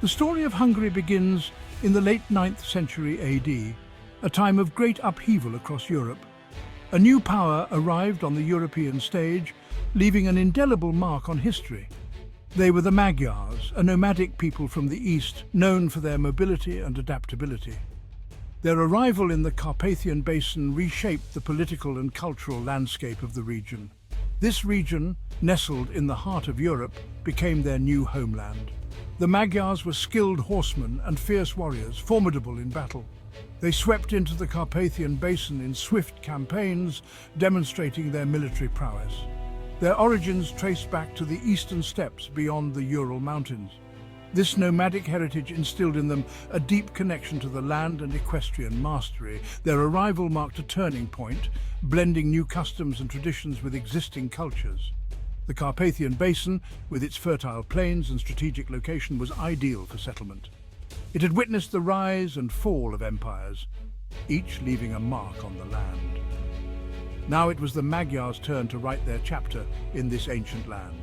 The story of Hungary begins in the late 9th century AD, a time of great upheaval across Europe. A new power arrived on the European stage, leaving an indelible mark on history. They were the Magyars, a nomadic people from the east, known for their mobility and adaptability. Their arrival in the Carpathian Basin reshaped the political and cultural landscape of the region. This region, nestled in the heart of Europe, became their new homeland. The Magyars were skilled horsemen and fierce warriors, formidable in battle. They swept into the Carpathian Basin in swift campaigns, demonstrating their military prowess. Their origins trace back to the eastern steppes beyond the Ural Mountains. This nomadic heritage instilled in them a deep connection to the land and equestrian mastery. Their arrival marked a turning point, blending new customs and traditions with existing cultures. The Carpathian Basin, with its fertile plains and strategic location, was ideal for settlement. It had witnessed the rise and fall of empires, each leaving a mark on the land. Now it was the Magyars' turn to write their chapter in this ancient land.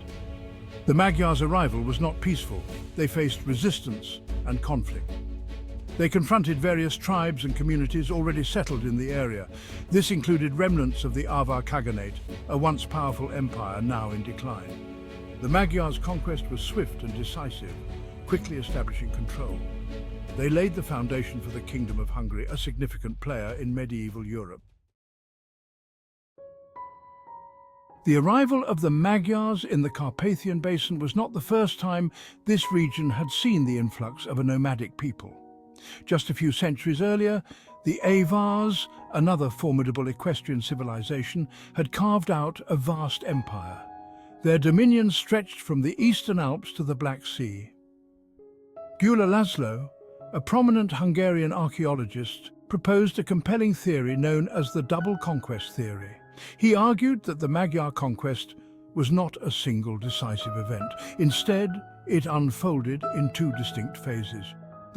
The Magyars' arrival was not peaceful. They faced resistance and conflict. They confronted various tribes and communities already settled in the area. This included remnants of the Avar Khaganate, a once powerful empire now in decline. The Magyars' conquest was swift and decisive, quickly establishing control. They laid the foundation for the Kingdom of Hungary, a significant player in medieval Europe. The arrival of the Magyars in the Carpathian Basin was not the first time this region had seen the influx of a nomadic people. Just a few centuries earlier, the Avars, another formidable equestrian civilization, had carved out a vast empire. Their dominion stretched from the Eastern Alps to the Black Sea. Gyula Laszlo, a prominent Hungarian archaeologist, proposed a compelling theory known as the double conquest theory. He argued that the Magyar conquest was not a single decisive event. Instead, it unfolded in two distinct phases.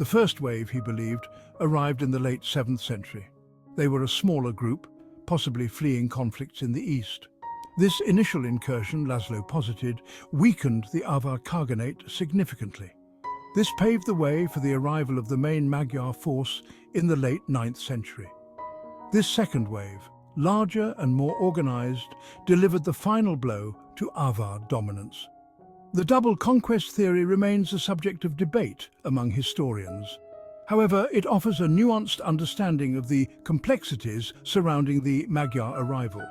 The first wave, he believed, arrived in the late 7th century. They were a smaller group, possibly fleeing conflicts in the east. This initial incursion, Laszlo posited, weakened the Avar Khaganate significantly. This paved the way for the arrival of the main Magyar force in the late 9th century. This second wave, larger and more organized, delivered the final blow to Avar dominance. The double conquest theory remains a subject of debate among historians. However, it offers a nuanced understanding of the complexities surrounding the Magyar arrival.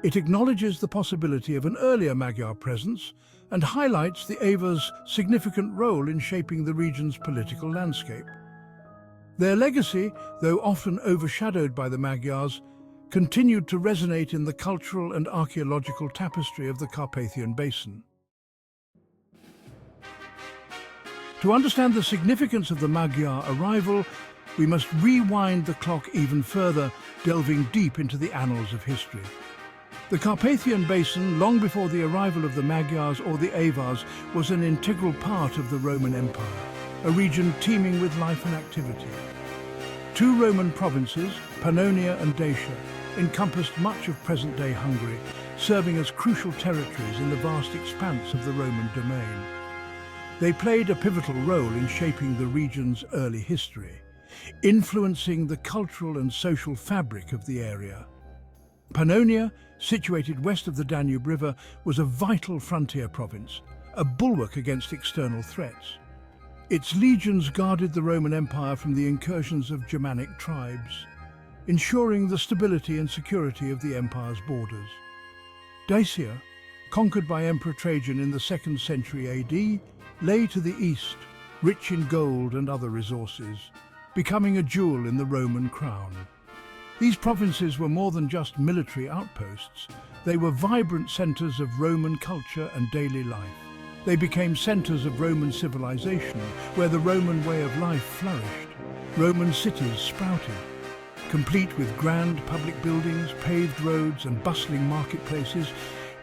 It acknowledges the possibility of an earlier Magyar presence and highlights the Avars' significant role in shaping the region's political landscape. Their legacy, though often overshadowed by the Magyars, continued to resonate in the cultural and archaeological tapestry of the Carpathian Basin. To understand the significance of the Magyar arrival, we must rewind the clock even further, delving deep into the annals of history. The Carpathian Basin, long before the arrival of the Magyars or the Avars, was an integral part of the Roman Empire, a region teeming with life and activity. Two Roman provinces, Pannonia and Dacia, encompassed much of present-day Hungary, serving as crucial territories in the vast expanse of the Roman domain. They played a pivotal role in shaping the region's early history, influencing the cultural and social fabric of the area. Pannonia, situated west of the Danube River, was a vital frontier province, a bulwark against external threats. Its legions guarded the Roman Empire from the incursions of Germanic tribes, ensuring the stability and security of the empire's borders. Dacia, conquered by Emperor Trajan in the 2nd century AD, lay to the east, rich in gold and other resources, becoming a jewel in the Roman crown. These provinces were more than just military outposts. They were vibrant centers of Roman culture and daily life. They became centers of Roman civilization, where the Roman way of life flourished. Roman cities sprouted, complete with grand public buildings, paved roads and bustling marketplaces,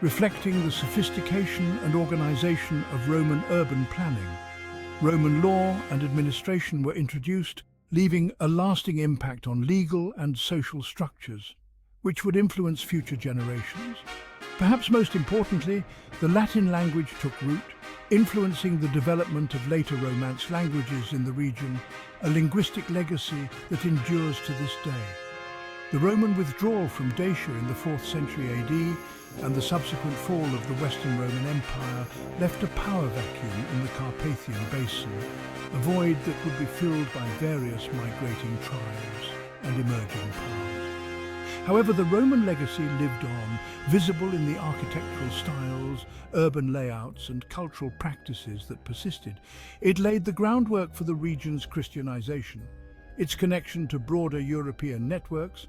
reflecting the sophistication and organization of Roman urban planning. Roman law and administration were introduced, leaving a lasting impact on legal and social structures, which would influence future generations. Perhaps most importantly, the Latin language took root, influencing the development of later Romance languages in the region, a linguistic legacy that endures to this day. The Roman withdrawal from Dacia in the 4th century AD and the subsequent fall of the Western Roman Empire left a power vacuum in the Carpathian Basin, a void that would be filled by various migrating tribes and emerging powers. However, the Roman legacy lived on, visible in the architectural styles, urban layouts and cultural practices that persisted. It laid the groundwork for the region's Christianization, its connection to broader European networks,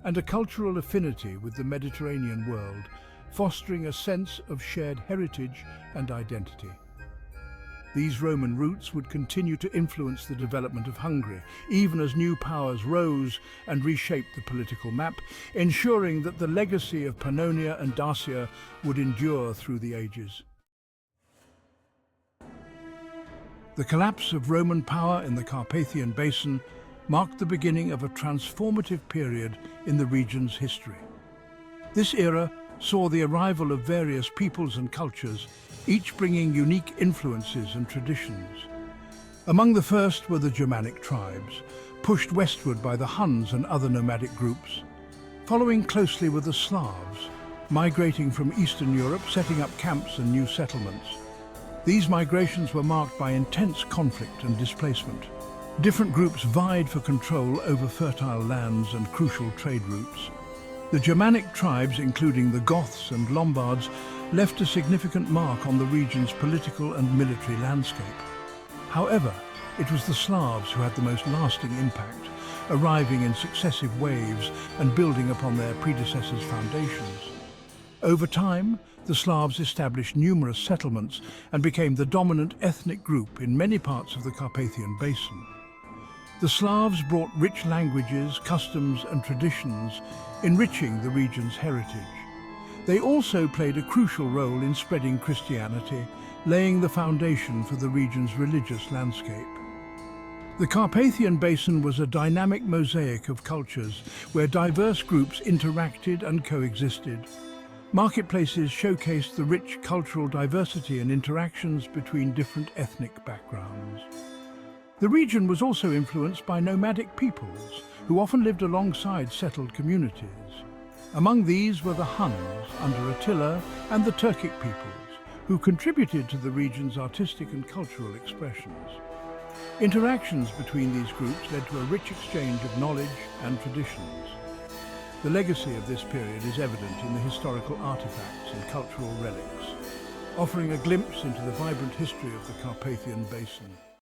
and a cultural affinity with the Mediterranean world, fostering a sense of shared heritage and identity. These Roman roots would continue to influence the development of Hungary, even as new powers rose and reshaped the political map, ensuring that the legacy of Pannonia and Dacia would endure through the ages. The collapse of Roman power in the Carpathian Basin marked the beginning of a transformative period in the region's history. This era saw the arrival of various peoples and cultures, each bringing unique influences and traditions. Among the first were the Germanic tribes, pushed westward by the Huns and other nomadic groups. Following closely were the Slavs, migrating from Eastern Europe, setting up camps and new settlements. These migrations were marked by intense conflict and displacement. Different groups vied for control over fertile lands and crucial trade routes. The Germanic tribes, including the Goths and Lombards, left a significant mark on the region's political and military landscape. However, it was the Slavs who had the most lasting impact, arriving in successive waves and building upon their predecessors' foundations. Over time, the Slavs established numerous settlements and became the dominant ethnic group in many parts of the Carpathian Basin. The Slavs brought rich languages, customs and traditions, enriching the region's heritage. They also played a crucial role in spreading Christianity, laying the foundation for the region's religious landscape. The Carpathian Basin was a dynamic mosaic of cultures where diverse groups interacted and coexisted. Marketplaces showcased the rich cultural diversity and interactions between different ethnic backgrounds. The region was also influenced by nomadic peoples, who often lived alongside settled communities. Among these were the Huns under Attila and the Turkic peoples, who contributed to the region's artistic and cultural expressions. Interactions between these groups led to a rich exchange of knowledge and traditions. The legacy of this period is evident in the historical artifacts and cultural relics, offering a glimpse into the vibrant history of the Carpathian Basin.